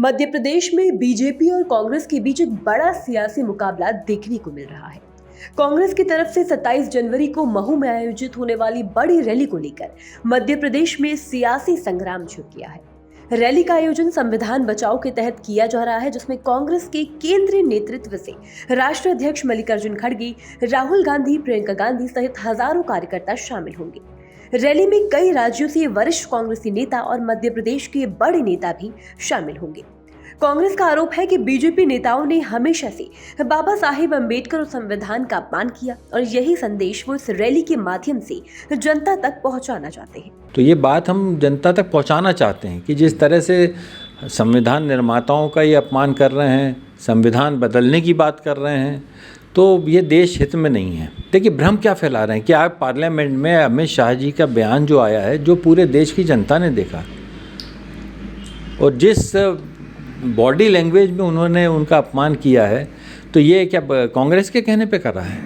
मध्य प्रदेश में बीजेपी और कांग्रेस के बीच एक बड़ा सियासी मुकाबला देखने को मिल रहा है। कांग्रेस की तरफ से 27 जनवरी को महू में आयोजित होने वाली बड़ी रैली को लेकर मध्य प्रदेश में सियासी संग्राम छिड़ गया है। रैली का आयोजन संविधान बचाओ के तहत किया जा रहा है, जिसमें कांग्रेस के केंद्रीय नेतृत्व से राष्ट्रीय अध्यक्ष मल्लिकार्जुन खड़गे, राहुल गांधी, प्रियंका गांधी सहित हजारों कार्यकर्ता शामिल होंगे। रैली में कई राज्यों से वरिष्ठ कांग्रेसी नेता और मध्य प्रदेश के बड़े नेता भी शामिल होंगे। कांग्रेस का आरोप है कि बीजेपी नेताओं ने हमेशा से बाबा साहेब अम्बेडकर और संविधान का अपमान किया और यही संदेश वो इस रैली के माध्यम से जनता तक पहुंचाना चाहते हैं। तो ये बात हम जनता तक पहुंचाना चाहते हैं कि जिस तरह से संविधान निर्माताओं का ये अपमान कर रहे हैं, संविधान बदलने की बात कर रहे हैं, तो ये देश हित में नहीं है। देखिए, भ्रम क्या फैला रहे हैं कि आप पार्लियामेंट में अमित शाह जी का बयान जो आया है, जो पूरे देश की जनता ने देखा, और जिस बॉडी लैंग्वेज में उन्होंने उनका अपमान किया है, तो ये क्या कांग्रेस के कहने पे कर रहा है?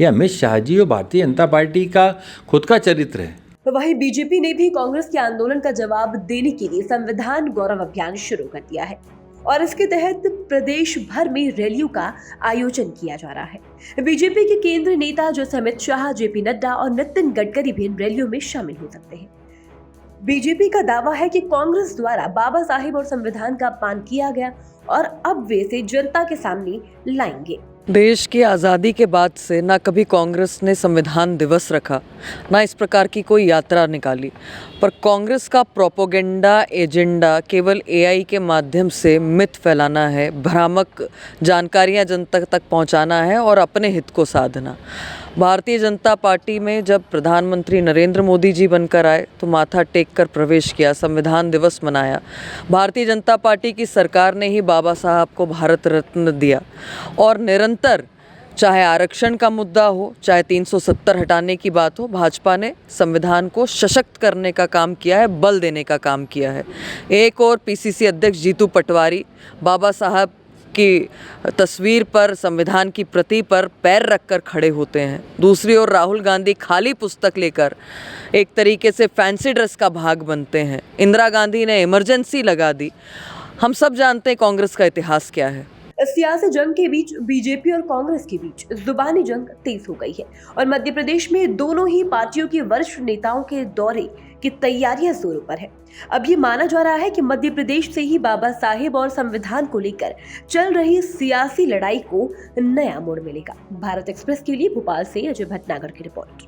ये अमित शाह जी और भारतीय जनता पार्टी का खुद का चरित्र है। वहीं बीजेपी ने भी कांग्रेस के आंदोलन का जवाब देने के लिए संविधान गौरव अभियान शुरू कर दिया है और इसके तहत प्रदेश भर में रैलियों का आयोजन किया जा रहा है। बीजेपी के केंद्रीय नेता जैसे अमित शाह, जेपी नड्डा और नितिन गडकरी भी इन रैलियों में शामिल हो सकते हैं। बीजेपी का दावा है कि कांग्रेस द्वारा बाबा साहेब और संविधान का अपमान किया गया और अब वे इसे जनता के सामने लाएंगे। देश की आज़ादी के बाद से ना कभी कांग्रेस ने संविधान दिवस रखा, ना इस प्रकार की कोई यात्रा निकाली, पर कांग्रेस का प्रोपेगेंडा एजेंडा केवल एआई के माध्यम से मिथ फैलाना है, भ्रामक जानकारियां जनता तक पहुंचाना है और अपने हित को साधना। भारतीय जनता पार्टी में जब प्रधानमंत्री नरेंद्र मोदी जी बनकर आए तो माथा टेक कर प्रवेश किया, संविधान दिवस मनाया। भारतीय जनता पार्टी की सरकार ने ही बाबा साहब को भारत रत्न दिया और निरंतर, चाहे आरक्षण का मुद्दा हो, चाहे 370 हटाने की बात हो, भाजपा ने संविधान को सशक्त करने का काम किया है, बल देने का काम किया है। एक और पीसीसी अध्यक्ष जीतू पटवारी बाबा साहब की तस्वीर पर, संविधान की प्रति पर पैर रखकर खड़े होते हैं। दूसरी ओर राहुल गांधी खाली पुस्तक लेकर एक तरीके से फैंसी ड्रेस का भाग बनते हैं। इंदिरा गांधी ने इमरजेंसी लगा दी। हम सब जानते हैं कांग्रेस का इतिहास क्या है। इस सियासी जंग के बीच बीजेपी और कांग्रेस के बीच जुबानी जंग तेज हो गई है और मध्य प्रदेश में दोनों ही पार्टियों के वरिष्ठ नेताओं के दौरे की तैयारियां जोरों पर है। अब ये माना जा रहा है कि मध्य प्रदेश से ही बाबा साहेब और संविधान को लेकर चल रही सियासी लड़ाई को नया मोड़ मिलेगा। भारत एक्सप्रेस के लिए भोपाल से अजय भटनागर की रिपोर्ट।